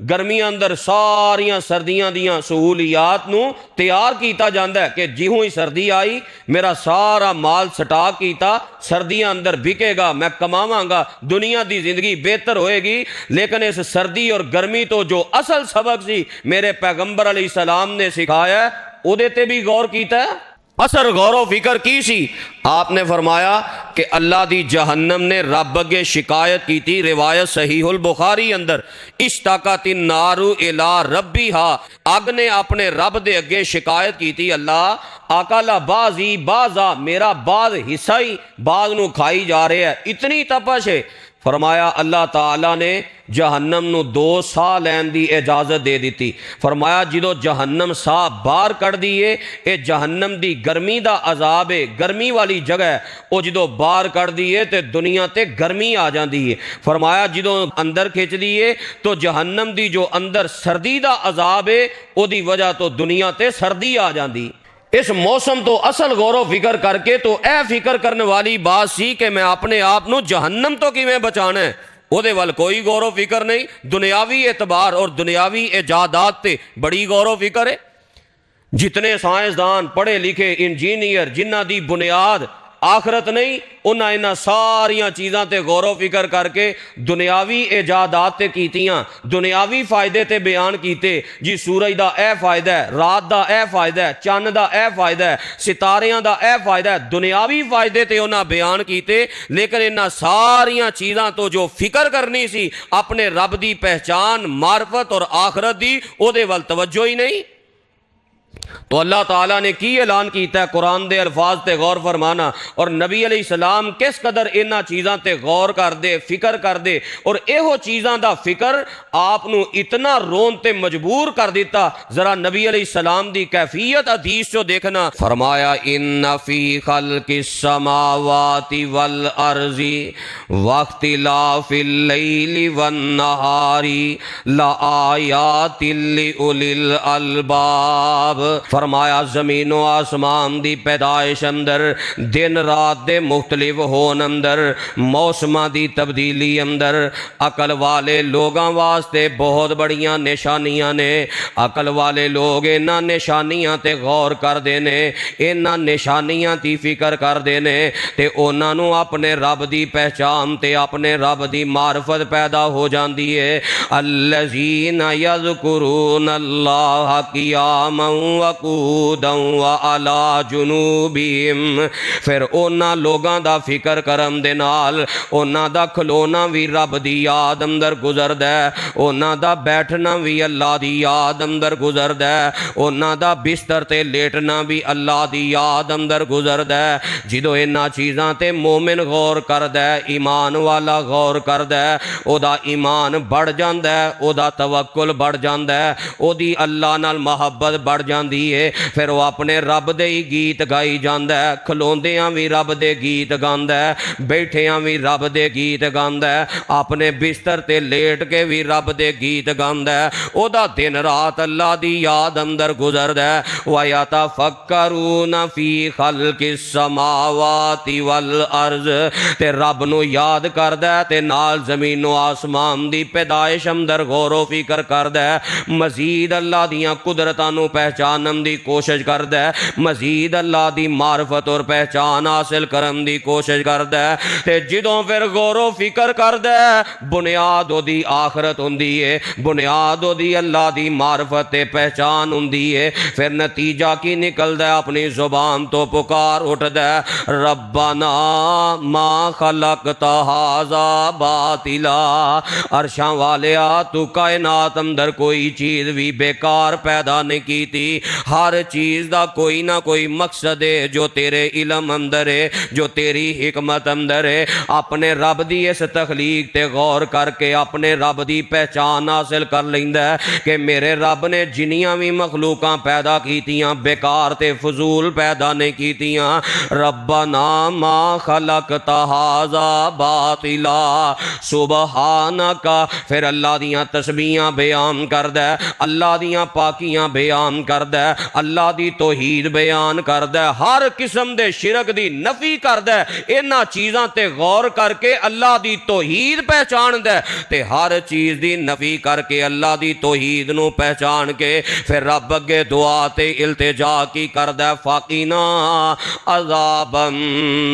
گرمیاں اندر ساریاں سردیاں دیاں سہولیات نو تیار کیتا جاندہ ہے کہ جیوں ہی سردی آئی میرا سارا مال سٹاک کیتا، سردیاں اندر بکے گا، میں کماواں گا، دنیا دی زندگی بہتر ہوئے گی۔ لیکن اس سردی اور گرمی تو جو اصل سبق سی میرے پیغمبر علیہ السلام نے سکھایا ہے، او دے تے بھی غور کیتا ہے، اثر غور و فکر کی سی۔ آپ نے فرمایا کہ اللہ دی جہنم نے رب اگے شکایت کی تھی، روایت صحیح البخاری اندر، اشتاقت النار الی ربیہا، آگ نے اپنے رب دے اگے شکایت کی تھی، اللہ آکالا بازی بازا، میرا بعض حصہ ہی بعض نو کھائی جا رہے ہے، اتنی تپش ہے۔ فرمایا اللہ تعالیٰ نے جہنم نو 2 سا لین دی اجازت دے دیتی۔ فرمایا جدو جہنم سا باہر کر دیئے، اے جہنم دی گرمی دا عذاب ہے، گرمی والی جگہ ہے، او جدو باہر کر دیئے تے دنیا تے گرمی آ جان دیئے۔ فرمایا جدو اندر کھچ دیئے تو جہنم دی جو اندر سردی دا عذاب ہے، او دی وجہ تو دنیا تے سردی آ جان دی۔ اس موسم تو اصل غور و فکر کر کے تو اے فکر کرنے والی بات سی کہ میں اپنے آپ نو جہنم تو کیویں بچانا ہے، او دے وال کوئی غور و فکر نہیں۔ دنیاوی اعتبار اور دنیاوی ایجادات تے بڑی غور و فکر ہے۔ جتنے سائنسدان پڑھے لکھے انجینئر جنہ دی بنیاد آخرت نہیں، انہاں ساریاں چیزاں تے غور و فکر کر کے دنیاوی ایجادات تے کیتیاں، دنیاوی فائدے تے بیان کیتے، جی سورج دا اے فائدہ ہے، رات دا اے فائدہ ہے، چاند دا اے فائدہ ہے، ستاریاں دا اے فائدہ ہے، دنیاوی فائدے تے انہاں بیان کیتے۔ لیکن انہاں ساریاں چیزاں تو جو فکر کرنی سی اپنے رب دی پہچان، معرفت اور آخرت دی، او دے وال توجہ ہی نہیں۔ تو اللہ تعالیٰ نے کی اعلان کیتا ہے قرآن دے الفاظ تے غور فرمانا، اور نبی علیہ السلام کس قدر انہاں چیزاں تے غور کر دے، فکر کر دے، اور ایہو چیزاں دا فکر آپ نو اتنا رون تے مجبور کر دیتا۔ ذرا نبی علیہ السلام دی کیفیت حدیث چو دیکھنا، فرمایا ان فی خلق السماوات والارض واختلاف اللیل والنہار لآیات لأولی الالباب۔ فرمایا زمین و آسمان دی پیدائش اندر، دن رات دے مختلف ہون اندر، موسماں دی تبدیلی اندر، عقل والے لوگاں واسطے بہت بڑیاں نشانیاں نے۔ عقل والے لوگ انہاں نشانیاں تے غور کر دینے، انہاں نشانیاں دی فکر کر دینے تے انہاں نو اپنے رب دی پہچان تے اپنے رب دی معرفت پیدا ہو جاندی ہے۔ الذین یذکرون اللہ قیاما وقودا وعلی جنوبہم، پھر اونا لوگاں دا فکر کرم دے نال اونا دا کھلونا بھی رب دی یاد اندر گزرد ہے، اونا دا بیٹھنا بھی اللہ دی یاد اندر گزرد ہے، اونا دا بستر تے لیٹنا بھی اللہ دی یاد اندر گزرد ہے۔ جدو انہاں چیزاں تے مومن غور کرد ہے، ایمان والا غور کرد ہے، او دا ایمان بڑھ جاند ہے، او دا توکل بڑھ جاند ہے، او دی اللہ نال محبت بڑھ جاندی ہے۔ پھر وہ اپنے رب دے ہی گیت گائی جاند ہے، کھلوندیاں بھی رب دے گیت گاند ہے، بیٹھیاں بھی رب دے گیت گاند ہے، اپنے بستر تے لیٹ کے بھی رب دے گیت گاند ہے، او دا دن رات اللہ دی یاد اندر گزرد ہے۔ وَيَتَفَكَّرُونَ فِي خَلْقِ السَّمَاوَاتِ وَالْأَرْضِ، تے رب نو یاد کرد ہے تے نال زمین و آسمان دی پیدائش اندر غور و فکر کرد ہے، مزید اللہ دیاں قدرتاں نو پہچانن دی کوشش کرد ہے، مزید اللہ دی معرفت اور پہچان حاصل کرن دی کوشش کرد ہے۔ تے جدوں پھر غور و فکر کرد ہے، بنیاد او دی آخرت ہوندی ہے، بنیاد او دی اللہ دی معرفت تے پہچان ہوندی ہے۔ پھر نتیجہ کی نکلد ہے، اپنی زبان تو پکار اٹھد ہے، ربنا ما خلقت ھذا باطلا، عرشاں والیا تو کائنات اندر کوئی چیز بھی بیکار پیدا نہیں کی تھی، ہر چیز دا کوئی نہ کوئی مقصد ہے جو تیرے علم اندر ہے، جو تیری حکمت اندر ہے۔ اپنے رب دی اس تخلیق تے غور کر کے اپنے رب دی پہچان حاصل کر لیندا ہے کہ میرے رب نے جنیاں بھی مخلوقاں پیدا کیتیاں بیکار تے فضول پیدا نہیں کیتیاں۔ ربنا ما خلقت ھذا باطلا سبحانک، پھر اللہ دیاں تسبیحاں بیان کرد ہے، اللہ دیاں پاکیاں بیان کرد ہے، ہے، اللہ دی توحید بیان کردا ہے، ہر قسم دے شرک دی نفی کردا ہے، انہاں چیزاں تے غور کر کے اللہ دی توحید پہچاندا ہے تے ہر چیز دی نفی کر کے اللہ دی توحید نو پہچان کے پھر رب اگے دعا تے التجا کی کردا ہے، فاقینا عذاب النار،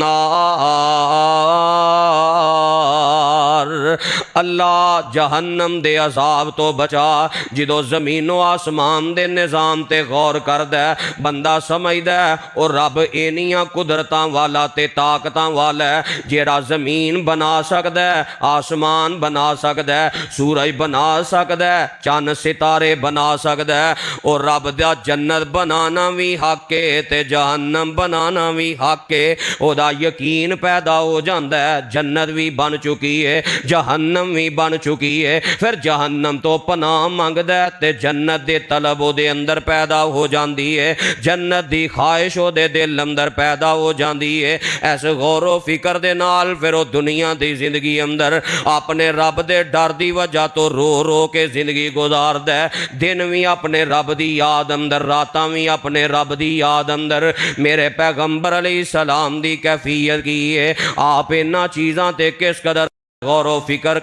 اللہ جہنم دے عذاب تو بچا۔ جدو زمین و آسمان دے نظام تے غور کردا ہے بندہ سمجھدا ہے اور رب اینیاں قدرتاں والا تے طاقتاں والا ہے جیڑا زمین بنا سکدا ہے، آسمان بنا سکدا ہے، سورج بنا سکدا ہے، چاند ستارے بنا سکدا ہے، اور رب دا جنت بنانا بھی حق ہے تے جہنم بنانا بھی حق ہے۔ او دا یقین پیدا ہو جاندا ہے، جنت بھی بن چکی ہے، جہنم بھی بن چکی ہے، پھر جہنم تو پناہ منگدا ہے تے جنت دے طلب او دے اندر پیدا ہو جاندی ہے، جنت دی خواہش او دے دل اندر پیدا ہو جاندی ہے۔ ایسے غور و فکر دے نال پھر او دنیا دی زندگی اندر اپنے رب دے ڈر دی وجہ تو رو رو کے زندگی گزاردا ہے، دن بھی اپنے رب دی یاد اندر، راتاں بھی اپنے رب دی یاد اندر۔ میرے پیغمبر علیہ السلام دی کیفیت کی ہے، آپ انہاں چیزاں تے کس قدر غور و فکر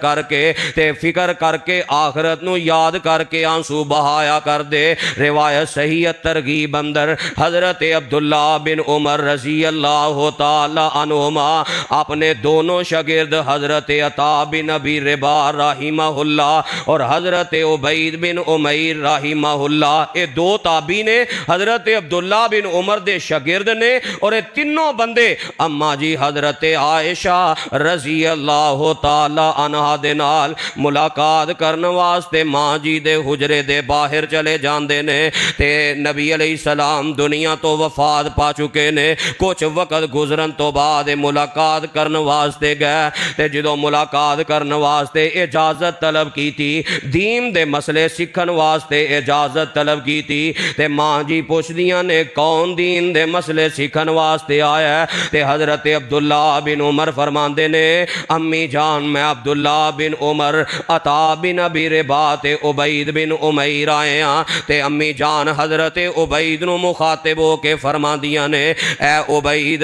کر کے آخرت نو یاد کر کے آنسو بہایا کر دے۔ روایت صحیح ترغیب اندر حضرت عبداللہ بن عمر رضی اللہ تعالی عنہما اپنے دونوں شاگرد حضرت عطا بن ابی رباح رحمہ اللہ اور حضرت عبید بن عمیر رحمہ اللہ، یہ دو تابعی نے، حضرت عبداللہ بن عمر دے شاگرد نے، اور یہ تینوں بندے اما جی حضرت عائشہ رضی اللہ تعالی عنہ دے نال ملاقات کرنے واسطے ماں جی دے حجرے دے باہر چلے جاندے نے تے نبی علیہ السلام دنیا تو وفات پا چکے نے۔ کچھ وقت گزرن تو بعد ملاقات کرنے واسطے گئے تے جدو ملاقات کرنے واسطے اجازت طلب کی تھی، دین دے مسئلے سکھن واسطے اجازت طلب کی تھی تے ماں جی پوچھدیاں نے کون دین دے مسئلے سکھن واسطے آیا ہے تے حضرت عبداللہ بن عمر فرماندے نے امی جان میں عبداللہ بن عمر، عطا بن ابی رباح تے عبید بن عمیر آئے ہاں تے امی جان حضرت عبید نو مخاطب ہو کے فرما دیا نے اے عبید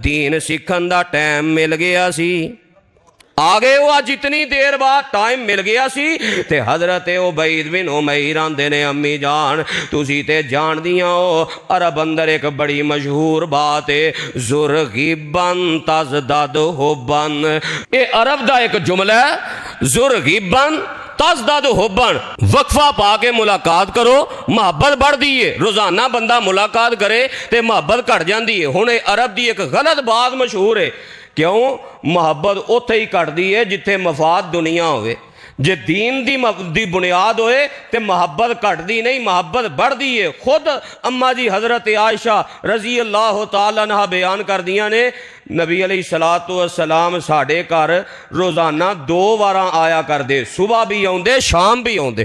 دین سکھن دا ٹائم مل گیا سی، آگے وہ جتنی دیر بعد ٹائم مل گیا سی تے حضرت عبید بن عمیر آندے نے امی جان تسی تے جان دیاں ہو عرب اندر ایک بڑی مشہور بات ہے زرغیبن تزداد حبن، یہ عرب دا ایک جملہ ہے زرغیبن تزداد حبن، وقفہ پا کے ملاقات کرو محبت بڑھ دیئے، روزانہ بندہ ملاقات کرے تے محبت کٹ جاندی ہے۔ ہن عرب دی ایک غلط بات مشہور ہے، کیوں محبت اوتھے ہی کٹ دی ہے جتھے مفاد دنیا ہوئے، جے دین دی بنیاد ہوئے تے محبت کٹ دی نہیں، محبت بڑھ دی ہے۔ خود اما جی حضرت عائشہ رضی اللہ تعالیٰ عنہ بیان کر دیا نے نبی علیہ السلام ساڑھے کر روزانہ 2 واراں آیا کر دے، صبح بھی آؤندے شام بھی آؤندے،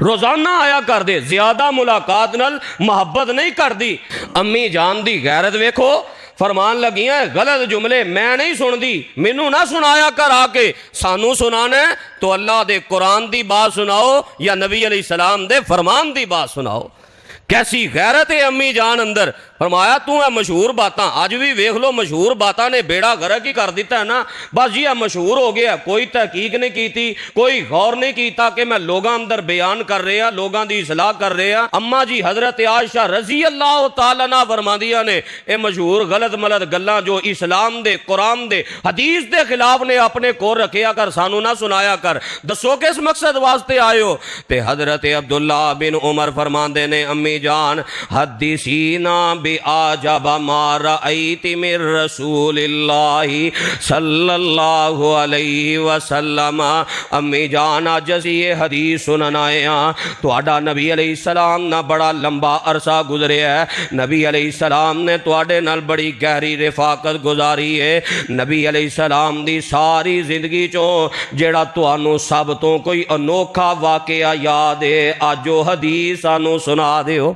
روزانہ آیا کر دے، زیادہ ملاقات نال محبت نہیں کر دی۔ امی جان دی غیرت ویکھو، فرمان لگیاں غلط جملے میں نہیں سن دی، مینوں نہ سنایا کر، آ کے سانو سنانا ہے تو اللہ دے قرآن دی بات سناؤ یا نبی علیہ السلام دے فرمان دی بات سناؤ۔ کیسی غیرت ہے امی جان اندر، فرمایا تو ہے مشہور باتاں، آج بھی ویکھ لو مشہور باتاں نے بیڑا غرق ہی کر دیتا ہے نا، بس یہ مشہور ہو گیا، کوئی تحقیق نہیں کیتی، کوئی غور نہیں کیتا کہ میں لوگاں اندر بیان کر رہا، لوگاں دی اصلاح کر رہا۔ اما جی حضرت عائشہ رضی اللہ تعالیٰ عنہ فرماندیاں نے اے مشہور غلط ملت گلاں جو اسلام دے قرآن دے حدیث دے خلاف نے اپنے کو رکھیا کر، سانو نہ سنایا کر، دسو کس مقصد واسطے آئے ہو؟ تے حضرت عبداللہ بن عمر فرماندے نے امی جان حدیثینا بعجب ما رأیت من رسول اللہ صلی اللہ علیہ وسلم، امی جان آج یہ حدیث سنن آئے ہاں تو آڈا نبی علیہ السلام نہ بڑا لمبا عرصہ گزرے ہے، نبی علیہ السلام نے تو آڈے نال بڑی گہری رفاقت گزاری ہے، نبی علیہ السلام دی ساری زندگی چوں جیڑا تو آنو سب تو کوئی انوکھا واقعہ یاد ہے، آج جو حدیث آنو سنا دے ہو۔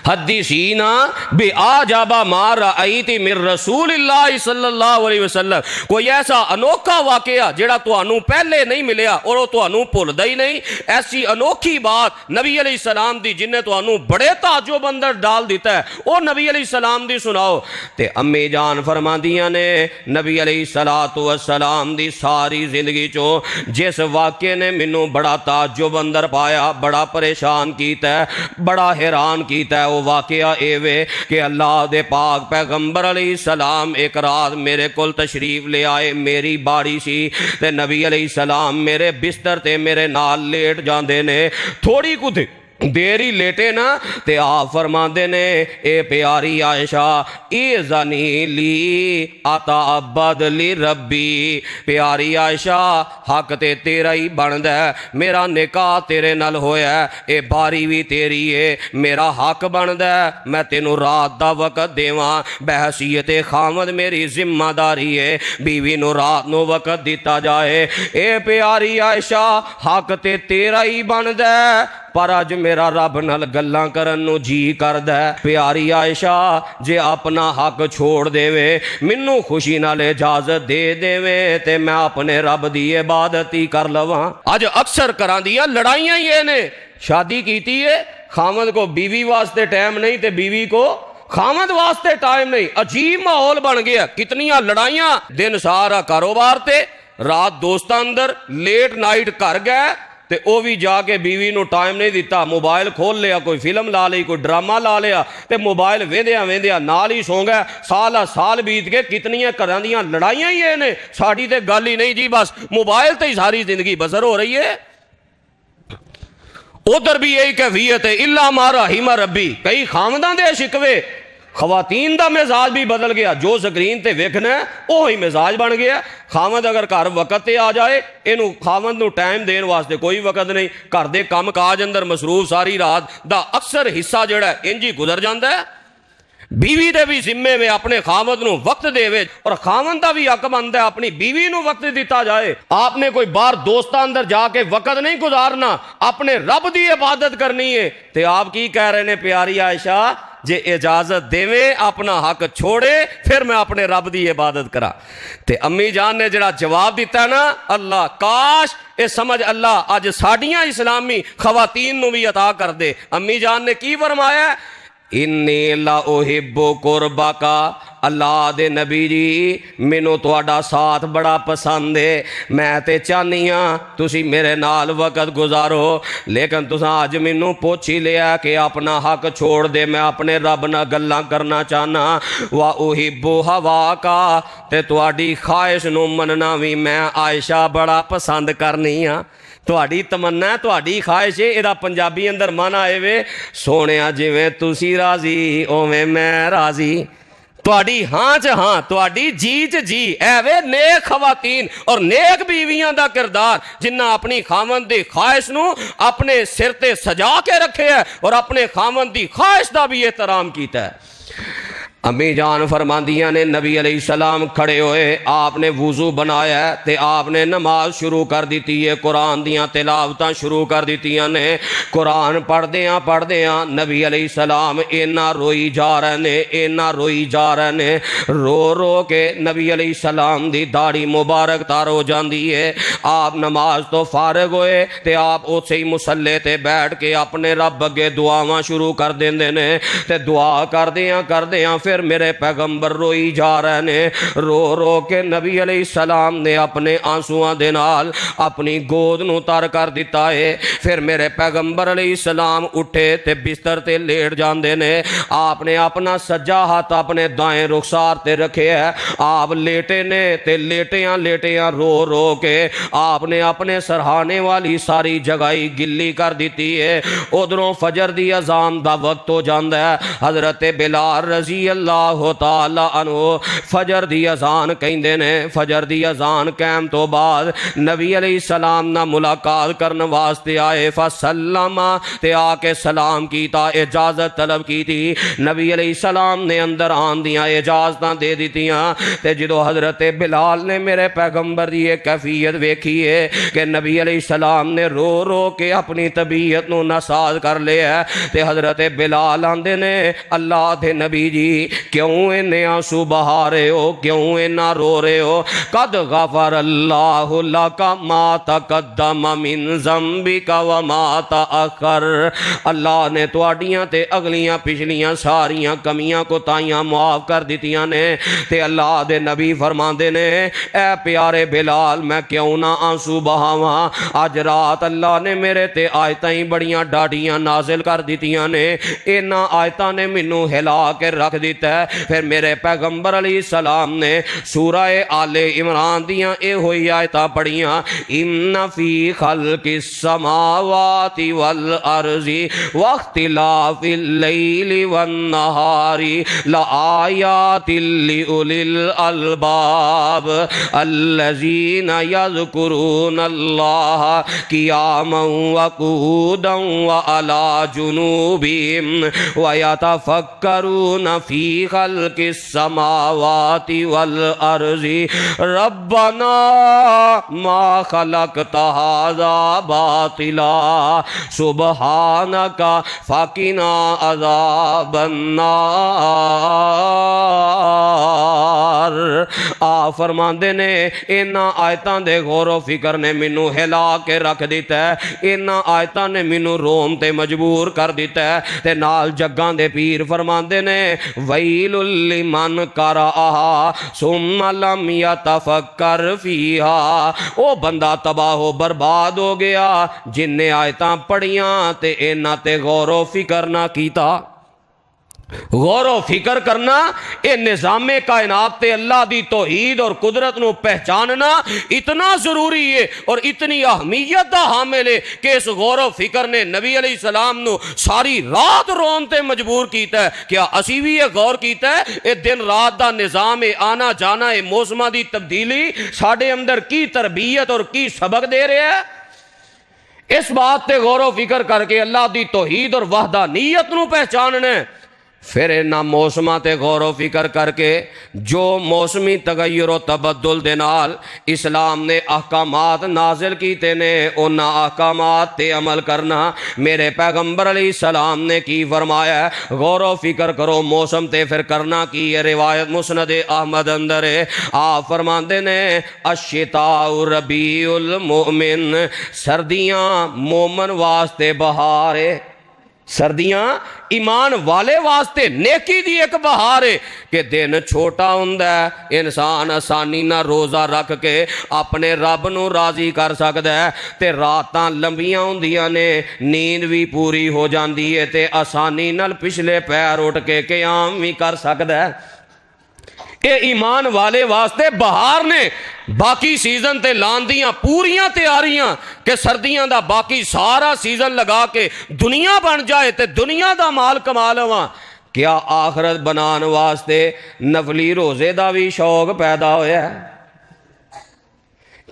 حدیثینا بے آجابا ما رأیتی من رسول اللہ صلی اللہ علیہ وسلم، کوئی ایسا انوکھا واقعہ جڑا تانوں پہلے نہیں ملیا اور وہ تانوں بھولدا ہی نہیں، ایسی انوکھی بات نبی علیہ السلام دی جن نے تانوں بڑے تعجب اندر ڈال دیتا ہے، وہ نبی علیہ السلام دی سناؤ۔ تے امی جان فرماندیاں نے نبی علیہ السلام دی ساری زندگی چو جس واقعے نے مینوں بڑا تعجب اندر پایا، بڑا پریشان کیتا ہے، بڑا حیران کیتا ہے، وہ واقعہ اے وے کہ اللہ دے پاک پیغمبر علیہ السلام ایک رات میرے کول تشریف لے آئے، میری باڑی سی تے نبی علیہ السلام میرے بستر تے میرے نال لیٹ جاندے نے، تھوڑی کچھ دیری لیٹے نا تے آپ فرماندے نے اے پیاری عائشہ ایذنی لی اتعبد لی ربی، پیاری عائشہ حق تے تیرا ہی بندا ہے، میرا نکاح تیرے نال ہویا ہے، اے باری بھی تیری ہے، میرا حق بندا ہے میں تینوں رات دا وقت دیواں، بحیثیت خامد میری ذمہ داری ہے بیوی نو رات نو وقت دیتا جائے، اے پیاری عائشہ حق تے تیرا ہی بندا ہے پر اج میرا رب نال گلاں کرن نو جی کردا ہے، پیاری عائشہ جے اپنا حق چھوڑ دیوے مینوں خوشی نال اجازت دے دیوے تے میں اپنے رب دی عبادت ہی کر لواں۔ اج اکثر کراندیاں لڑائیاں ہی نے، شادی کیتی ہے خامد کو بیوی واسطے ٹائم نہیں تے بیوی کو خامد واسطے ٹائم نہیں، عجیب ماحول بن گیا، کتنیاں لڑائیاں، دن سارا کاروبار تے رات دوستاں اندر، لیٹ نائٹ گھر گئے تے او بھی جا کے بیوی نو ٹائم نہیں دیتا، موبائل کھول لیا، کوئی فلم لا لی، کوئی ڈرامہ لا لیا تے موبائل ویندیاں ویندیاں نال ہی سو گئے، سال بیت کے کتنیاں گھراں دیاں لڑائیاں ہی نے، ساڈی تے گل ہی نہیں جی، بس موبائل تے ہی ساری زندگی بسر ہو رہی ہے۔ ادھر بھی یہی کیفیت ہے، الا ما رحم ربی، کئی خامداں دے شکوے، خواتین دا مزاج بھی بدل گیا، جو سکرین تے ویکھنا ہے وہی مزاج بن گیا، خامد اگر گھر وقت تے آ جائے اینو خامد نو ٹائم دین واسطے کوئی وقت نہیں، گھر دے کام کاج اندر مصروف ساری رات دا اکثر حصہ جڑا ہے انج ہی گزر جاندا ہے۔ بیوی دے بھی ذمے میں اپنے خامد نو وقت دے اور خامد دا بھی حق بندا ہے اپنی بیوی نو وقت دیتا جائے۔ آپ نے کوئی بار دوستاں اندر جا کے وقت نہیں گزارنا، اپنے رب دی عبادت کرنی ہے، تے آپ کی کہہ رہے نے پیاری عائشہ جے اجازت دیویں اپنا حق چھوڑے پھر میں اپنے رب دی عبادت کرا۔ تے امی جان نے جڑا جواب دیتا نا، اللہ کاش اے سمجھ اللہ اج ساڈیاں اسلامی خواتین نو بھی عطا کر دے۔ امی جان نے کی فرمایا، انی لا احب قربک، اللہ دے نبی جی مینوں تہاڈا ساتھ بڑا پسند ہے، میں تے چاہنی ہاں تسی میرے نال وقت گزارو، لیکن تساں اج مینوں پوچھ ہی لیا کہ اپنا حق چھوڑ دے، میں اپنے رب نال گلاں کرنا چاہنا، وا احب ہواک، تے تہاڈی خواہش نو مننا وی میں عائشہ بڑا پسند کرنی ہاں۔ تہاڈی تمنا ہے، تہاڈی خواہش ہے، ادا پنجابی اندر مانا آئے وے سونیا جویں تسی راضی اوویں میں راضی، تہاڈی ہاں چ ہاں، تہاڈی جی چ جی، اے وے نیک خواتین اور نیک بیویاں دا کردار جنہ اپنی خاوند دی خواہش نو اپنے سر تے سجا کے رکھے ہے اور اپنے خاوند دی خواہش دا بھی احترام کیتا ہے۔ امی جان فرماندیاں نے نبی علیہ السلام کھڑے ہوئے، آپ نے وضو بنایا ہے تے آپ نے نماز شروع کر دیتی ہے، قرآن دیاں تلاوتاں شروع کر دیتیاں نے، قرآن پڑھ دیاں نبی علیہ السلام اینا روئی جا رہے نے، اینا روئی جا رہے نے، رو رو کے نبی علیہ السلام دی داڑھی مبارک تار ہو جاندی ہے۔ آپ نماز تو فارغ ہوئے تے آپ اسی ہی مصلے تے بیٹھ کے اپنے رب اگے دعاواں شروع کر دیندے نے تے دعا کر دیاں پھر میرے پیغمبر روئی جا رہے نے، رو رو کے نبی علیہ السلام نے اپنے آنسواں دے نال اپنی گود نو تر کر دیتا ہے۔ پھر میرے پیغمبر علیہ السلام اٹھے تے بستر تے لیٹ جاندے نے، آپ نے اپنا سجا ہاتھ اپنے دائیں رخسار تے رکھے ہے، آپ لیٹے نے تے لیٹیاں رو رو کے آپ نے اپنے سرہانے والی ساری جگائی گلی کر دیتی ہے۔ ادھروں فجر دی اذان دا وقت ہو جاندا ہے، حضرت بلال رضی اللہ اللہ تعالی عنہ فجر دی اذان کہندے نے، فجر دی اذان کہن تو بعد نبی علیہ السلام نہ ملاقات کرن واسطے آئے، فسلم تے آ کے سلام کیتا، اجازت طلب کی تھی، نبی علیہ السلام نے اندر آن دیاں اجازتاں دے دیتیاں، تے جدو حضرت بلال نے میرے پیغمبر دی ایک کیفیت ویکھی ہے کہ نبی علیہ السلام نے رو رو کے اپنی طبیعت نو ناساز کر لیا ہے، تے حضرت بلال آندے نے اللہ دے نبی جی کیوں انہیں آنسو بہا رہے ہو، کیوں انہیں رو رہے ہو؟ قد غفر اللہ لک ما تقدم من ذنبک وما تأخر، اللہ نے تواڈیاں تے اگلیاں پچھلیاں ساریاں کمیاں کوتاہیاں معاف کر دیتیاں نے۔ تے اللہ دے نبی فرماندے نے اے پیارے بلال میں کیوں نہ آنسو بہاواں، آج رات اللہ نے میرے تے آیتاں بڑیاں ڈاڈیاں نازل کر دیتیاں نے، انہاں آیتاں نے مینوں ہلا کے رکھ دیتا ہے۔ پھر میرے پیغمبر علیہ السلام نے سورہ آل عمران دیاں اے ہوئی آیتاں پڑھیاں، ان فی خلق السماوات والارض واختلاف اللیل والنہار لآیات لأولی الالباب الذین یذکرون اللہ قیاما وقعودا وعلی جنوبہم ویتفکرون فی خلق السماوات والارض ربنا ما خلقت ھذا باطلا سبحانک فقنا عذاب النار۔ آپ فرماندے نے انہاں آیتاں دے غور و فکر نے مینوں ہلا کے رکھ دیتا ہے، انہاں آیتاں نے مینوں روم تے مجبور کر دیتا ہے، تے نال جگاں دے پیر فرماندے نے ویل لمن قرأہا ثم لم یتفکر فیہا، او بندہ تباہ و برباد ہو گیا جن نے آیتاں پڑھیاں تے انہاں تے غور و فکر نہ کیتا۔ غور و فکر کرنا اے نظام کائنات تے اللہ دی توحید اور قدرت نو پہچاننا اتنا ضروری ہے اور اتنی اہمیت دا حامل ہے کہ اس غور و فکر نے نبی علیہ السلام نو ساری رات رون تے مجبور کیتا ہے۔ کیا اسی بھی یہ غور کیتا ہے اے دن رات دا نظام آنا جانا اے موسمہ دی تبدیلی ساڑھے اندر کی تربیت اور کی سبق دے رہے ہیں؟ اس بات تے غور و فکر کر کے اللہ دی توحید اور وحدانیت نو پہچاننے، پھر انہاں موسماں تے غور و فکر کر کے جو موسمی تغیر و تبدل دے نال اسلام نے احکامات نازل کیتے نے انہاں احکامات تے عمل کرنا۔ میرے پیغمبر علیہ السلام نے کی فرمایا ہے غور و فکر کرو موسم تے پھر کرنا کی ہے۔ روایت مسند احمد اندر ہے، آپ فرماندے نے الشتاء ربیع المؤمن، سردیاں مومن واسطے بہار ہے، سردیاں ایمان والے واسطے نیکی دی ایک بہار ہے کہ دن چھوٹا ہوندا ہے، انسان آسانی نہ روزہ رکھ کے اپنے رب نو راضی کر سکدا ہے، تے راتاں لمبیاں ہوندیاں نے نیند بھی پوری ہو جاندی ہے تے آسانی نال پچھلے پیر اٹھ کے قیام بھی کر سکدا ہے۔ اے ایمان والے واسطے بہار نے، باقی سیزن تے لاندیاں پوریاں تیاریاں کہ سردیاں دا باقی سارا سیزن لگا کے دنیا بن جائے تے دنیا دا مال کما لواں۔ کیا آخرت بنان واسطے نفلی روزے دا بھی شوق پیدا ہویا ہے؟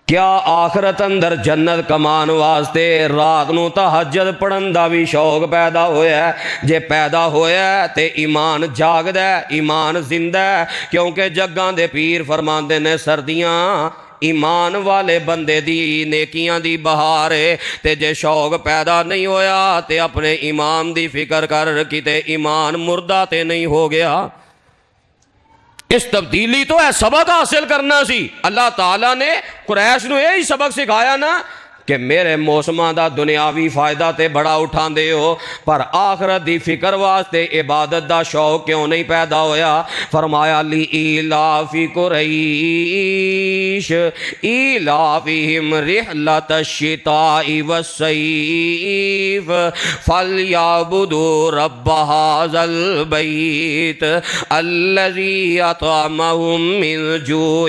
کیا آخرت اندر جنت کمان واسطے رات نو تہجد پڑھن دا بھی شوق پیدا ہویا ہے؟ جے پیدا ہویا ہے تے ایمان جاگدا ہے، ایمان زندہ ہے، کیونکہ جگاں دے پیر فرماندے نے سردیاں ایمان والے بندے دی نیکیاں دی بہار ہے، تے جے شوق پیدا نہیں ہویا تے اپنے ایمان دی فکر کر کیتے ایمان مردہ تے نہیں ہو گیا۔ اس تبدیلی تو ہے سبق حاصل کرنا سی۔ اللہ تعالیٰ نے قریش نو یہی سبق سکھایا نا کہ میرے موسماں دا دنیاوی فائدہ تے بڑا اٹھان دے ہو پر آخرت دی فکر واسطے عبادت دا شوق کیوں نہیں پیدا ہویا؟ فرمایا لی ایلافی قریش ایلافہم رحلت الشتاء والصیف فلیعبدوا رب ھذا البیت الذی اطعمہم من جوع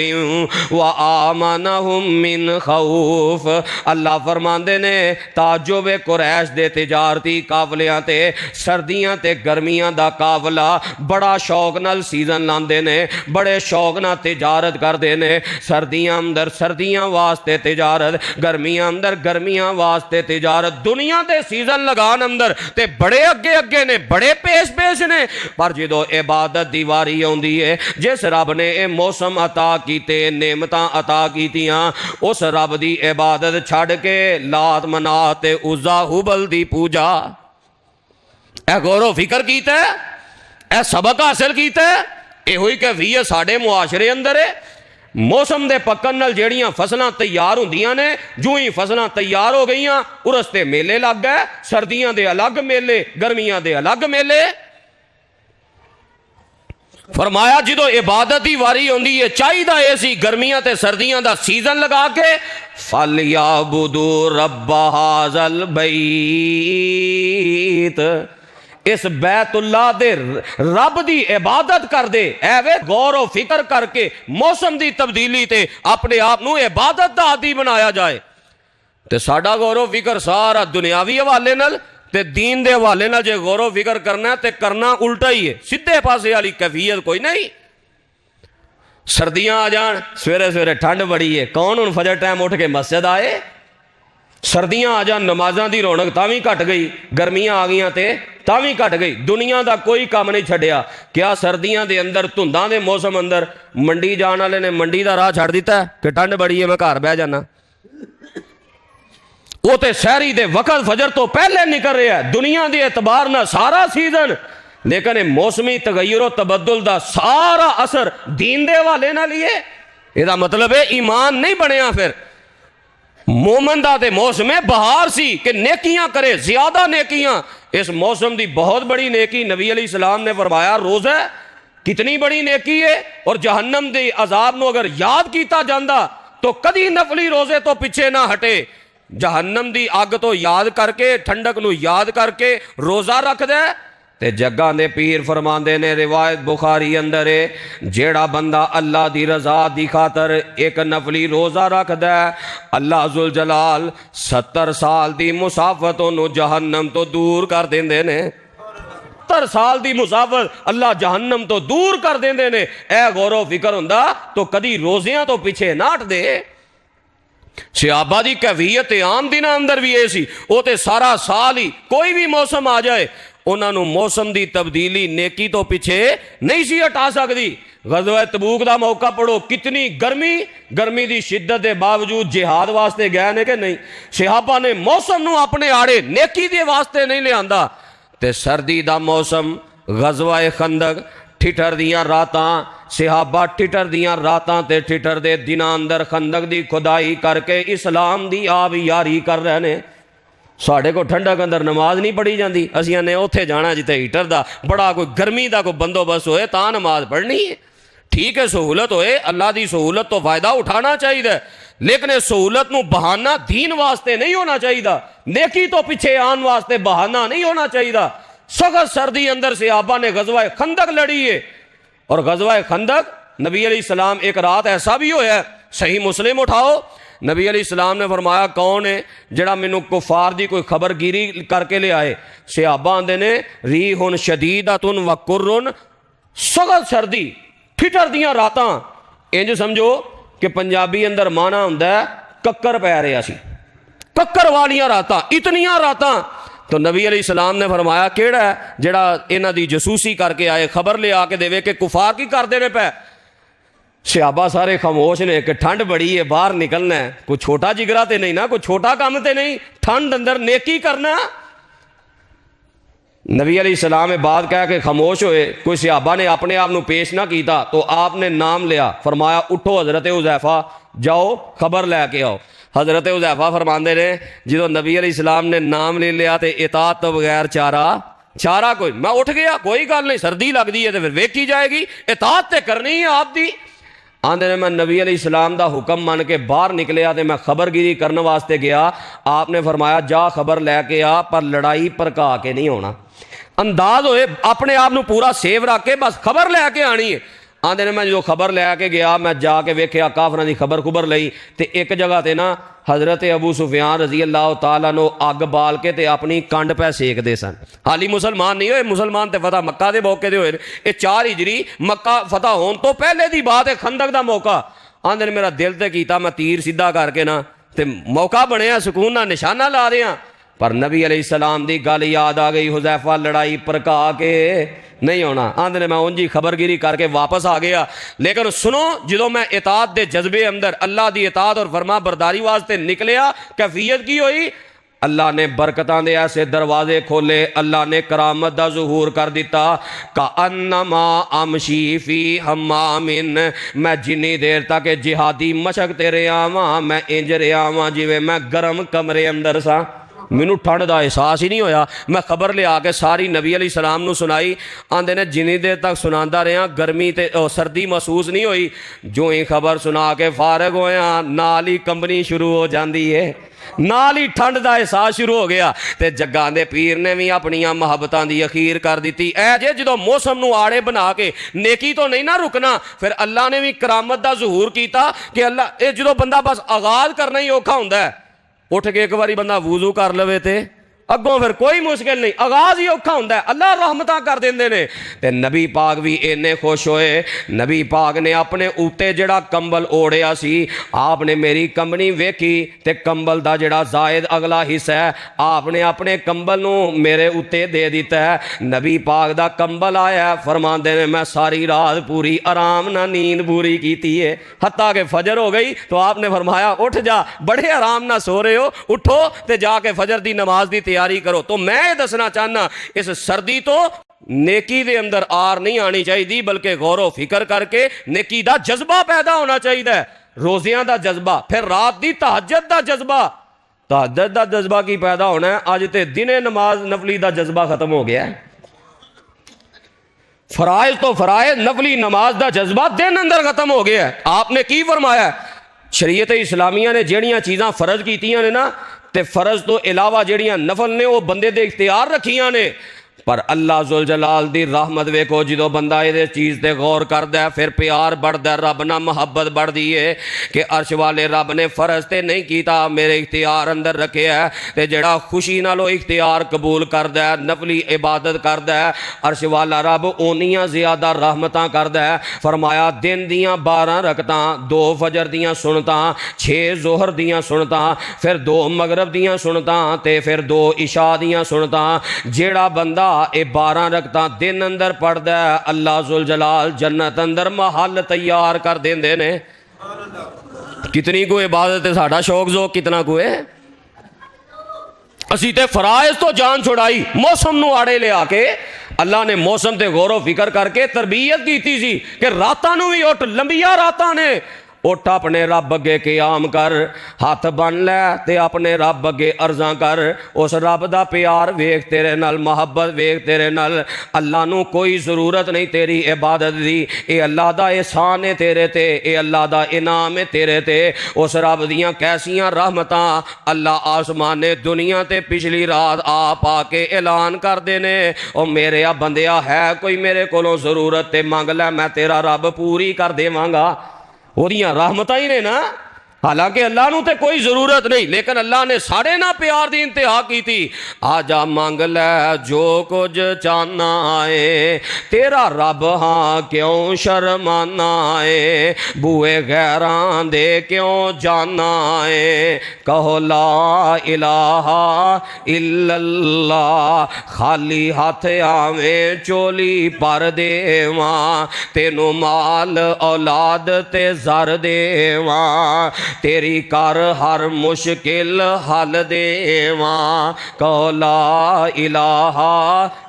وآمنہم من خوف۔ اللہ اللہ فرماندے نے تعجب قریش دے تجارتی قافلیاں تے سردیاں تے گرمیاں دا قافلہ بڑا شوق نال سیزن لاندے نے، بڑے شوق نال تجارت کردے نے، سردیاں اندر سردیاں واسطے تجارت، گرمیاں اندر گرمیاں واسطے تجارت، دنیا دے سیزن لگان اندر تے بڑے اگے اگے نے، بڑے پیش پیش نے، پر جدو عبادت دی واری ہوندی ہے، جس رب نے اے موسم عطا کیتے نعمتاں عطا کیتیاں، اس رب دی عبادت چھڑ کے لات منات تے عزا ہبل دی پوجا، اے غور و فکر کیتا ہے، اے سبق حاصل کیتا ہے، اے ہوئی کیفیت ساڑھے معاشرے اندر ہے۔ موسم دے پکن نال جیڑیاں فصلاں تیار ہوندیاں نے، جو ہی فصلاں تیار ہو گئیاں ارستے میلے لگ گئے، سردیاں دے الگ میلے، گرمیاں دے الگ میلے۔ فرمایا جدو عبادت دی واری ہوندی ہے چاہیدہ ایسی گرمیاں تے سردیاں دا سیزن لگا کے فَلْيَعْبُدُوا رَبَّ هَذَا الْبَيْتِ، اس بیت اللہ دے رب دی عبادت کر دے، ایوے غور و فکر کر کے موسم دی تبدیلی تے اپنے آپ نو عبادت دا عادی بنایا جائے۔ تے ساڈا غور و فکر سارا دنیاوی حوالے نال تے دین دے حوالے نال جے غور و فکر کرنا ہے تے کرنا الٹا ہی ہے، سیدھے پاسے والی کیفیت کوئی نہیں۔ سردیاں آ جان، سویرے سویرے ٹھنڈ بڑی ہے، کون ہن فجر ٹائم اٹھ کے مسجد آئے؟ سردیاں آ جان نمازاں دی رونق تاں وی گھٹ گئی، گرمیاں آ گئیاں تے تاں وی گھٹ گئی، دنیا دا کوئی کام نہیں چھڈیا۔ کیا سردیاں دے اندر دھنداں دے موسم اندر منڈی جان والے نے منڈی دا راہ چھڑ دیتا ہے کہ ٹھنڈ بڑی ہے میں گھر بیٹھ جانا؟ وہ تے سحری دے وقت فجر تو پہلے نکل رہا ہے، دنیا دے اعتبار نہ سارا سیزن، لیکن موسمی تغیر و تبدل دا سارا اثر دین دے والے نہ لیے۔ یہ دا مطلب ہے ایمان نہیں بنیا۔ پھر مومن دا تے موسم بہار سی کہ نیکیاں کرے، زیادہ نیکیاں۔ اس موسم دی بہت بڑی نیکی نبی علیہ السلام نے فرمایا روزہ کتنی بڑی نیکی ہے، اور جہنم دے عذاب نو اگر یاد کیتا جاندا تو کدی نفلی روزے تو پیچھے نہ ہٹے۔ جہنم دی اگ تو یاد کر کے، ٹھنڈک نو یاد کر کے روزہ رکھ دے تے جگہ دے پیر فرماندے نے، روایت بخاری اندر ہے، جیڑا بندہ اللہ دی رضا دی خاطر ایک نفلی روزہ رکھ دے، اللہ ذوالجلال 70 سال دی مسافت انہوں جہنم تو دور کر دیندے نے۔ 70 سال دی مسافت اللہ جہنم تو دور کر دیندے نے۔ اے غور و فکر ہوندا تو کدی روزیاں تو پیچھے نہ ہٹ دے۔ صحابہ دی کیفیت عام دناں اندر بھی ایسی، وہ تے سارا سال ہی کوئی بھی موسم آ جائے انہاں نو موسم دی تبدیلی نیکی تو پیچھے نہیں سی ہٹا سکتی۔ غزوہ تبوک دا موقع پڑھو، کتنی گرمی دی شدت دے باوجود جہاد واسطے گئے نے کہ نہیں؟ صحابہ نے موسم نو اپنے آڑے نیکی دے واسطے نہیں لے آندا۔ تے سردی دا موسم، غزوہ خندق، ٹھٹر دیاں راتاں، صحابہ ٹھٹر دیاں راتاں تے ٹھٹر دے دناں اندر خندق دی کھدائی کر کے اسلام دی آب یاری کر رہے نے۔ ساڑھے کو ٹھنڈک اندر نماز نہیں پڑھی جاندی، اسیاں نے اوتھے جانا جتے ہیٹر دا بڑا کوئی گرمی دا کوئی بندوبست ہوئے تاں نماز پڑھنی ہے۔ ٹھیک ہے سہولت ہوئے، اللہ دی سہولت تو فائدہ اٹھانا چاہیے، لیکن سہولت نو بہانہ دین واسطے نہیں ہونا چاہیے، نیکی تو پیچھے آن واسطے بہانہ نہیں ہونا چاہیے۔ سخت سردی اندر صحابہ نے غزوہ خندق لڑی ہے، اور غزوہ خندق نبی علیہ السلام ایک رات ایسا بھی ہویا ہے، صحیح مسلم اٹھاؤ، نبی علیہ السلام نے فرمایا کون ہے جڑا مینوں کفار دی کوئی خبر گیری کر کے لے آئے؟ صحابہ آندے نے ریح شدیدۃ وقر، سخت سردی، ٹھٹر دیاں راتاں، انج سمجھو کہ پنجابی اندر مانا ہوندا ہے ککر پی رہا سی، ککر والیاں راتاں، اتنیاں راتاں۔ تو نبی علیہ السلام نے فرمایا کیڑا ہے جڑا انہاں دی جاسوسی کر کے آئے، خبر لے آ کے دے کہ کفار کی کر دے پے؟ صحابہ سارے خاموش نے کہ ٹھنڈ بڑی ہے، باہر نکلنا ہے، کوئی چھوٹا جگرا تے نہیں نا، کوئی چھوٹا کام تے نہیں، ٹھنڈ اندر نیکی کرنا۔ نبی علیہ السلام بات کہہ کے خاموش ہوئے، کوئی صحابہ نے اپنے آپ نو پیش نہ کیتا تو آپ نے نام لیا، فرمایا اٹھو حضرت حذیفہ جاؤ خبر لے کے آؤ۔ حضرت حذیفہ فرماندے نے جدو نبی علیہ السلام نے نام لے لیا تے اطاعت تو بغیر چارہ کوئی، میں اٹھ گیا، کوئی گل نہیں، سردی لگ دی ہے تو پھر ویکھی جائے گی، اطاعت تے کرنی ہے آپ دی۔ آندے نے میں نبی علیہ السلام دا حکم مان کے باہر نکلیا تے میں خبر گیری کرنے واسطے گیا، آپ نے فرمایا جا خبر لے کے آ، پر لڑائی پرکا کے نہیں ہونا، انداز ہوئے اپنے آپ نو پورا سیو رکھ کے بس خبر لے کے آنی ہے۔ آندے نے میں جو خبر لے کے گیا، میں جا کے ویکھیا کافراں دی خبر لئی تے ایک جگہ تے نا حضرت ابو سفیان رضی اللہ تعالیٰ نو اگ بال کے تے اپنی کنڈ پہ سیک دے سن. حالی مسلمان نہیں ہوئے, مسلمان تے فتح مکہ دے موقع دے ہوئے. یہ 4 ہجری مکہ فتح ہون تو پہلے دی بات ہے, خندق دا موقع. آندے نے میرا دل تے کیتا میں تیر سیدھا کر کے نا تے موقع بنیا, سکون نہ نشانہ لا رہے ہیں. پر نبی علیہ السلام دی گل یاد آ گئی, حذیفہ لڑائی پرکا کے نہیں ہونا. آندے نے میں انجی خبر گیری کر کے واپس آ گیا. لیکن سنو, جدو میں اطاعت دے جذبے اندر اللہ دی اطاعت اور فرما برداری واسطے نکلیا, کیفیت کی ہوئی؟ اللہ نے برکتاں دے ایسے دروازے کھولے, اللہ نے کرامت دا ظہور کر دیتا. کأنما امشی فی حمام, میں جنی دیر تک جہادی مشق تے رہا واں, میں انج رہا واں جویں میں گرم کمرے اندر سا, مینوں ٹھنڈ دا احساس ہی نہیں ہویا. میں خبر لے آ کے ساری نبی علیہ السلام نو سنائی. آندے نے جنی دیر تک سناندا رہا گرمی تے سردی محسوس نہیں ہوئی. جو ہی خبر سنا کے فارغ ہویا نال ہی کمبنی شروع ہو جاندی ہے, نال ہی ٹھنڈ دا احساس شروع ہو گیا. تے جگاں دے پیر نے بھی اپنیاں محبتاں دی اخیر کر دیتی. اے جے جدو موسم نو آڑے بنا کے نیکی تو نہیں نہ رکنا, پھر اللہ نے بھی کرامت دا ظہور کیتا کہ اللہ اے جدو بندہ بس آغاز کرنا ہی اوکھا ہوندا ہے, اٹھ کے ایک باری بندہ وضو کر لوے تے اگوں پھر کوئی مشکل نہیں, آغاز ہی اوکھا ہوندا ہے. اللہ رحمتاں کر دیندے نے. تے نبی پاک بھی اینے خوش ہوئے. نبی پاک نے اپنے اوتے جڑا کمبل اوڑیا سی, آپ نے میری کمبنی ویکھی تے کمبل دا جڑا زائد اگلا حصہ ہے آپ نے اپنے کمبل نو میرے اوتے دے دیتا ہے. نبی پاک دا کمبل آیا, فرماندے نے میں ساری رات پوری آرام نہ نیند پوری کیتی ہے, حتیٰ کہ فجر ہو گئی تو آپ نے فرمایا اٹھ جا, بڑے آرام نہ سو رہے ہو, اٹھو تے جا کے فجر دی نماز دی تیاری کرو. تو میں دسنا چاہنا, اس سردی تو نیکی دے اندر آر نہیں آنی چاہیے, بلکہ غور و فکر کر کے نیکی دا جذبہ پیدا ہونا چاہیے. روزیاں دا جذبہ, پھر رات دی تہجد دا جذبہ. تہجد دا جذبہ کی پیدا ہونا ہے؟ آج تے دن نماز نفلی دا جذبہ ختم ہو گیا ہے. فرائض تو فرائض, نفلی نماز دا جذبہ دن اندر ختم ہو گیا ہے. آپ نے کی فرمایا ہے؟ شریعت اسلامیہ نے جیڑیاں چیزاں فرض کیتیاں نے نا, تے فرض تو علاوہ جیڑیاں نفل نے وہ بندے دے اختیار رکھیاں نے. پر اللہ ذوالجلال دی رحمت ویکھو, جدو بندہ یہ چیز تے غور کردا ہے پھر پیار بڑھدا ہے, رب نہ محبت بڑھدی ہے کہ عرش والے رب نے فرض تے نہیں کیتا, میرے اختیار اندر رکھے ہے. تے جڑا خوشی نالو اختیار قبول کردا ہے, نفلی عبادت کردا ہے, عرش والا رب اونیاں زیادہ رحمتاں کردا ہے. فرمایا دن دیاں 12 رکعتاں, 2 فجر دیاں سنتاں, 6 ظہر دیاں سنتاں, پھر 2 مغرب دیاں سنتاں, تے پھر 2 عشاء دیاں سنتاں. جیڑا بندہ اے 12 رکعتاں دن اندر پڑھدا ہے, اللہ ذوالجلال جنت اندر محل تیار کر دیندے نے. کتنی کو عبادت ہے, ساڈا شوق ذوق کتنا کو ہے. اسی تے فرائض تو جان چھڑائی, موسم نو آڑے لے آ کے اللہ نے موسم تے غور و فکر کر کے تربیت کیتی سی کہ راتاں نو بھی اٹھ, لمبیاں راتاں نے, اٹھ اپنے رب اگے قیام کر, ہاتھ بن لے تے اپنے رب اگے عرضاں کر. اس رب دا پیار ویکھ تیرے نال, محبت ویکھ تیرے نال. اللہ نو کوئی ضرورت نہیں تیری عبادت دی, اے اللہ دا احسان ہے تیرے تے, اے اللہ دا انعام ہے تیرے تے. اس رب دیاں کیسیاں رحمتاں اللہ آسمان دنیا تے پچھلی رات آپ آ کے اعلان کر دینے, او میرے بندیا ہے کوئی میرے کولوں ضرورت تے منگ لے, میں تیرا رب پوری کر دیواں گا. وہدیاں رحمتاں ہی نے نا, حالانکہ اللہ نو تے کوئی ضرورت نہیں, لیکن اللہ نے ساڑے نہ پیار دی انتہا کی تھی. آجا مانگ لے جو کچھ چاہنا ہے, تیرا رب ہاں کیوں شرمانا ہے, بوئے غیران دے کیوں جانا ہے. کہو لا الہ الا اللہ, خالی ہاتھ آویں چولی پر دیواں, تینو مال اولاد تے زر دیواں, تیری کر ہر مشکل حل دیواں. کہو لا الہ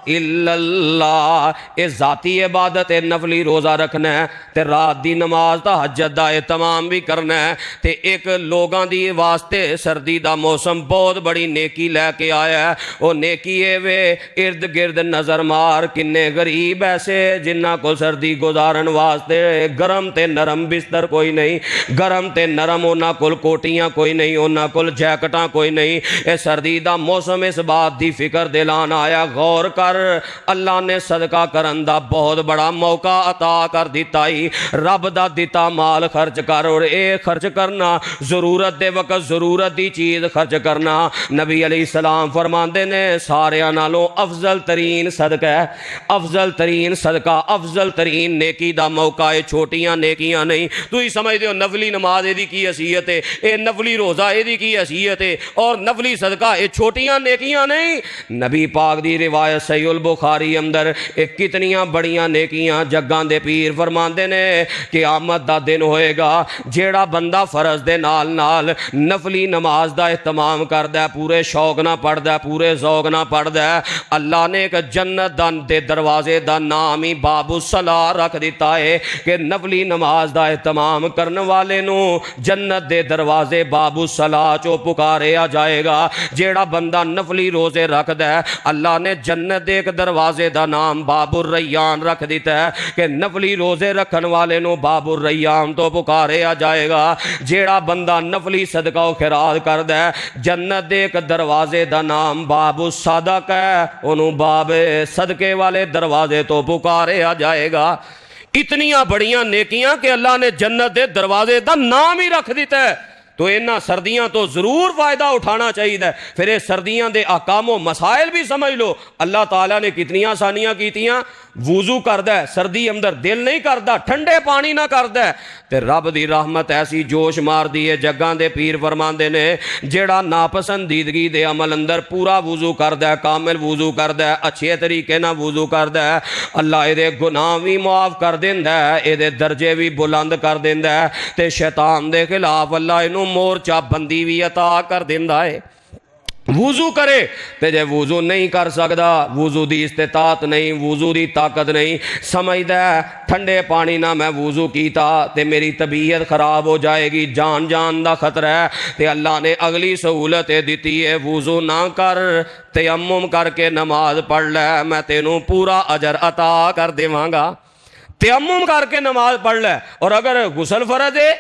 الا اللہ. اے ذاتی عبادت ہے, نفلی روزہ رکھنا ہے, تے رات دی نماز تہجد دا اہتمام بھی کرنا ہے. تے ایک لوگاں دی واسطے سردی دا موسم بہت بڑی نیکی لے کے آیا ہے. او نیکی اے وے, ارد گرد نظر مار, کنے غریب ایسے جنہاں کو سردی گزارن واسطے گرم تے نرم بستر کوئی نہیں, گرم تے نرم انہاں کول کوٹیاں کوئی نہیں، انہاں کول جیکٹاں کوئی نہیں، اے سردی دا موسم اس بات دی فکر دلان آیا غور کر اللہ نے صدقہ کرن دا بہت بڑا موقع عطا کر دیتا ہی، رب دا دیتا مال خرچ کر، اور اے خرچ کرنا ضرورت دے وقت ضرورت دی چیز خرچ کرنا نبی علیہ السلام فرماندے نے سارے نالوں افضل ترین صدقہ ہے، افضل ترین صدقہ، افضل ترین نیکی دا موقع ہے، چھوٹیاں نیکیاں نہیں۔ تو ہی سمجھ دیو نفلی نماز ایدی کی حیثیت ہے، اے نفلی روزہ ایدی کی حیثیت ہے، اور نفلی صدقہ اے چھوٹیاں نیکیاں نہیں۔ نبی پاک دی روایت صحیح البخاری اندر ایک کتنیاں بڑیاں نیکیاں جگاں دے پیر فرماندے نے قیامت دا دن ہوئے گا جیڑا بندہ فرض دے نال نال نفلی نماز دا اہتمام کردا ہے، پورے شوق نہ پڑھدا ہے، پورے ذوق نہ پڑھدا ہے، اللہ نے ایک جنت دے دروازے دا نام ہی باب الصلاۃ رکھ دیتا ہے کہ نفلی نماز دا اہتمام کرنے والے نو جنت دے دروازے باب الصلاۃ چو پکاریا جائے گا۔ جیڑا بندہ نفلی روزے رکھدا ہے اللہ نے جنت دے ایک دروازے دا نام باب الریان رکھ دیتا ہے کہ نفلی روزے رکھن والے نو باب الریان تو پکاریا جائے گا۔ جیڑا بندہ نفلی صدقہ و خیرات کردا ہے جنت دے ایک دروازے دا نام باب الصدق ہے، انہوں باب صدقے والے دروازے تو پکاریا جائے گا۔ اتنیاں بڑیاں نیکیاں کہ اللہ نے جنت دے دروازے دا نام ہی رکھ دیتا ہے۔ تو انہاں سردیاں تو ضرور فائدہ اٹھانا چاہیے۔ پھر یہ سردیاں دے احکام و مسائل بھی سمجھ لو، اللہ تعالیٰ نے کتنی آسانیاں کیتیاں۔ وضو کردا ہے سردی اندر دل نہیں کردا، ٹھنڈے پانی نہ کردا ہے تے رب دی رحمت ایسی جوش مار دی ہے۔ جگاں دے پیر فرماندے نے جیڑا ناپسندیدگی دے عمل اندر پورا وضو کردا ہے، کامل وضو کردا ہے، اچھے طریقے نہ وضو کردا ہے، اللہ اے دے گناہ بھی معاف کر دیندا ہے، اے دے درجے بھی بلند کر دیندا ہے، تے شیطان دے خلاف اللہ اینوں مورچہ بندی بھی عطا کر دیندا ہے۔ وضو کرے تے جے وضو نہیں کر سکدا، وضو دی استطاعت نہیں، وضو دی طاقت نہیں، سمجھدا ہے ٹھنڈے پانی نہ میں وضو کیتا تے میری طبیعت خراب ہو جائے گی، جان دا خطرہ ہے، تے اللہ نے اگلی سہولت دیتی ہے وضو نہ کر، تیمم کر کے نماز پڑھ لے، میں تینوں پورا اجر عطا کر دیواں گا۔ تیمم کر کے نماز پڑھ لے، اور اگر غسل فرض ہے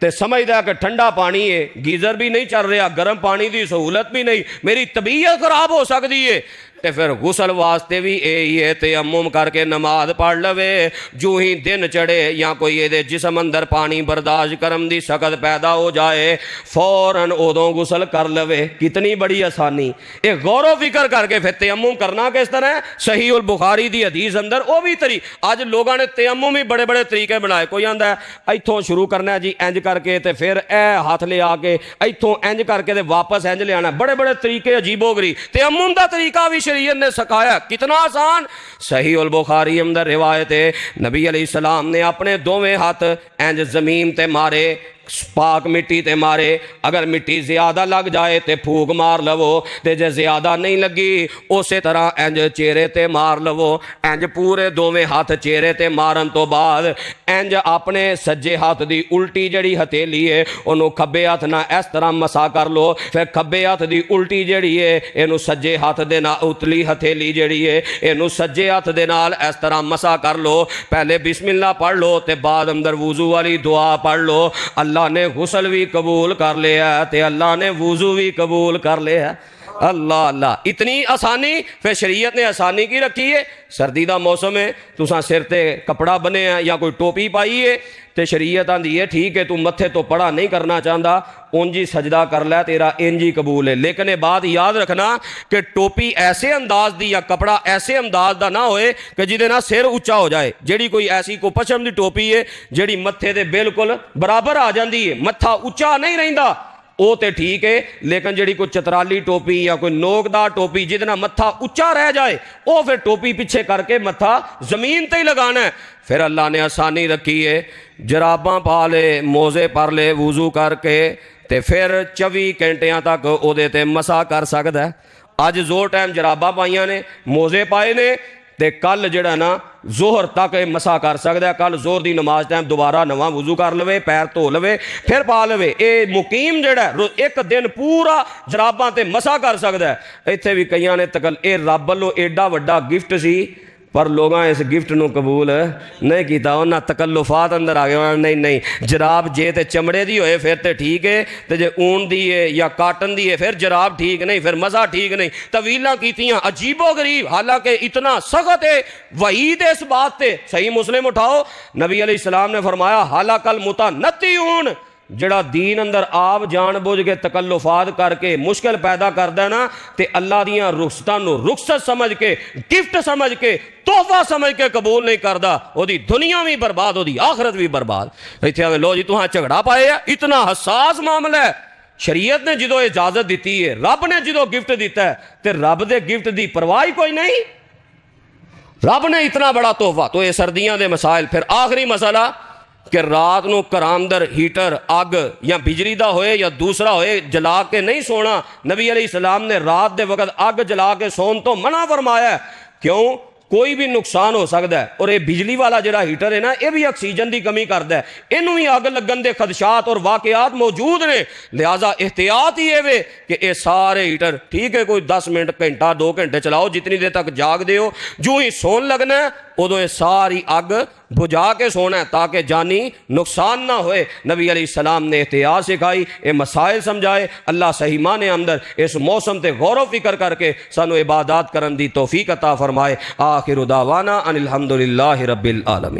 تے سمجھدا کہ ٹھنڈا پانی ہے، گیزر بھی نہیں چل رہا، گرم پانی دی سہولت بھی نہیں، میری طبیعت خراب ہو سکتی ہے، تے پھر غسل واسطے بھی یہی ہے تیمم کر کے نماز پڑھ لوے۔ جو ہی دن چڑھے یا کوئی یہ جسم اندر پانی برداشت کرم دی سخت پیدا ہو جائے فوراً ادوں غسل کر لوے۔ کتنی بڑی آسانی، ایک غور و فکر کر کے پھر تیمم کرنا کس طرح ہے۔ صحیح البخاری دی حدیث اندر وہ بھی آج لوگوں نے تیمم بھی بڑے بڑے طریقے بنائے۔ کوئی آندا ہے ایتھوں شروع کرنا ہے جی انج کر کے تے پھر اے ہاتھ لے آ کے ایتھوں انج کر کے تے واپس انج لے آنا، بڑے بڑے طریقے عجیب و غریب۔ تیمم دا طریقہ بھی شریعت نے سکھایا، کتنا آسان۔ صحیح البخاری اندر روایت ہے نبی علیہ السلام نے اپنے دوویں ہاتھ انج زمین تے مارے، پاک مٹی تے مارے، اگر مٹی زیادہ لگ جائے تے پھوک مار لو، تے جے زیادہ نہیں لگی اسی طرح انج چہرے تے مار لو۔ انج پورے دوویں ہاتھ چہرے تے مارن تو بعد انج اپنے سجے ہاتھ دی الٹی جڑی ہتھیلی ہے انہوں کھبے ہاتھ نہ اس طرح مسا کر لو، پھر کھبے ہاتھ دی الٹی جڑی ہے انہوں سجے ہاتھ دے نال اتلی ہتھیلی جڑی ہے انہوں سجے ہاتھ دے نال اس طرح مسا کر لو۔ پہلے بسم اللہ پڑھ لو تے بعد اندر وضو والی دعا پڑھ لو۔ اللہ نے غسل بھی قبول کر لیا تے اللہ نے وضو بھی قبول کر لیا۔ اللہ اللہ، اتنی آسانی پھر شریعت نے آسانی کی رکھی ہے۔ سردی دا موسم ہے، تساں سر تے کپڑا بنے ہیں یا کوئی ٹوپی پائی ہے تے شریعت آندی ہے ٹھیک ہے تو متھے تو پڑا نہیں کرنا چاہتا، انجی سجدہ کر لے تیرا انجی قبول ہے، لیکن بات یاد رکھنا کہ ٹوپی ایسے انداز دی یا کپڑا ایسے انداز دا نہ ہوئے کہ جدے نہ سر اچا ہو جائے۔ جیڑی کوئی ایسی کو پشم دی ٹوپی ہے جیڑی متھے دے بالکل برابر آ جاندی ہے، متھا اچا نہیں رہندا، وہ تے ٹھیک ہے، لیکن جڑی کوئی چترالی ٹوپی یا کوئی نوکدار ٹوپی جتنا متھا اچا رہ جائے وہ پھر ٹوپی پیچھے کر کے متھا زمین تے ہی لگانا ہے۔ پھر اللہ نے آسانی رکھی ہے، جراباں پا لے، موزے پر لے وضو کر کے تے پھر 24 گھنٹیاں تک او دے تے مسا کر سکتا ہے۔ اج زور ٹائم جراباں پائیاں نے، موزے پائے نے تے کل جڑا نا ظہر تک مسا کر سکتا ہے، کل زور دی نماز ٹائم دوبارہ نواں وضو کر لوے، پیر دھو لوے، پھر پا لوے۔ اے مقیم جڑا ہے ایک دن پورا جراباں تے مسا کر سکتا ہے۔ ایتھے بھی کئیاں نے تکل اے رب والوں ایڈا وڈا گفٹ سی پر لوگاں اس گفٹ نو قبول نہیں کیتا، انہاں تکلفات اندر آ گئے، نہیں جراب جے تے چمڑے دی ہوئے پھر تے ٹھیک ہے، تے جے اون دی ہے یا کاٹن دی ہے پھر جراب ٹھیک نہیں، پھر مزہ ٹھیک نہیں، طویلاں کیتیاں عجیب و غریب، حالانکہ اتنا سخت ہے وعید اس بات تے۔ صحیح مسلم اٹھاؤ، نبی علیہ السلام نے فرمایا حلق المتنطعون، جڑا دین اندر آپ جان بوجھ کے تکلفات کر کے مشکل پیدا کردا ہے نا، تے اللہ دیاں رخصتاں نو رخصت سمجھ کے، گفٹ سمجھ کے، تحفہ سمجھ کے قبول نہیں کردا، او دی دنیا بھی برباد، او دی آخرت بھی برباد۔ ایتھے آوے لو جی تہاں جھگڑا پائے ہے، اتنا حساس معاملہ ہے، شریعت نے جدو اجازت دیتی ہے، رب نے جدو گفٹ دیتا ہے، تے رب دے گفٹ دی پرواہ کوئی نہیں، رب نے اتنا بڑا تحفہ۔ تو یہ سردیاں دے مسائل۔ پھر آخری مسئلہ کہ رات نو کرامدر ہیٹر اگ یا بجلی دا ہوئے یا دوسرا ہوئے جلا کے نہیں سونا، نبی علیہ السلام نے رات دے وقت اگ جلا کے سون تو منع فرمایا ہے، کیوں؟ کوئی بھی نقصان ہو سکتا ہے، اور یہ بجلی والا جڑا ہیٹر ہے نا، یہ بھی آکسیجن دی کمی کرتا ہے، انہوں ہی اگ لگن دے خدشات اور واقعات موجود نے، لہٰذا احتیاط ہی ہے کہ یہ سارے ہیٹر ٹھیک ہے کوئی 10 منٹ گھنٹہ 2 گھنٹے چلاؤ، جتنی دیر تک جاگ دے ہو، جو ہی سون لگنا ہے ادو یہ ساری اگ بجھا کے سونا ہے تاکہ جانی نقصان نہ ہوئے۔ نبی علیہ السلام نے احتیاط سکھائی، یہ مسائل سمجھائے۔ اللہ صحیح معنی اندر اس موسم تے غور و فکر کر کے سانو عبادات کرن دی توفیق عطا فرمائے۔ آخر دعوانا ان الحمدللہ رب العالمین۔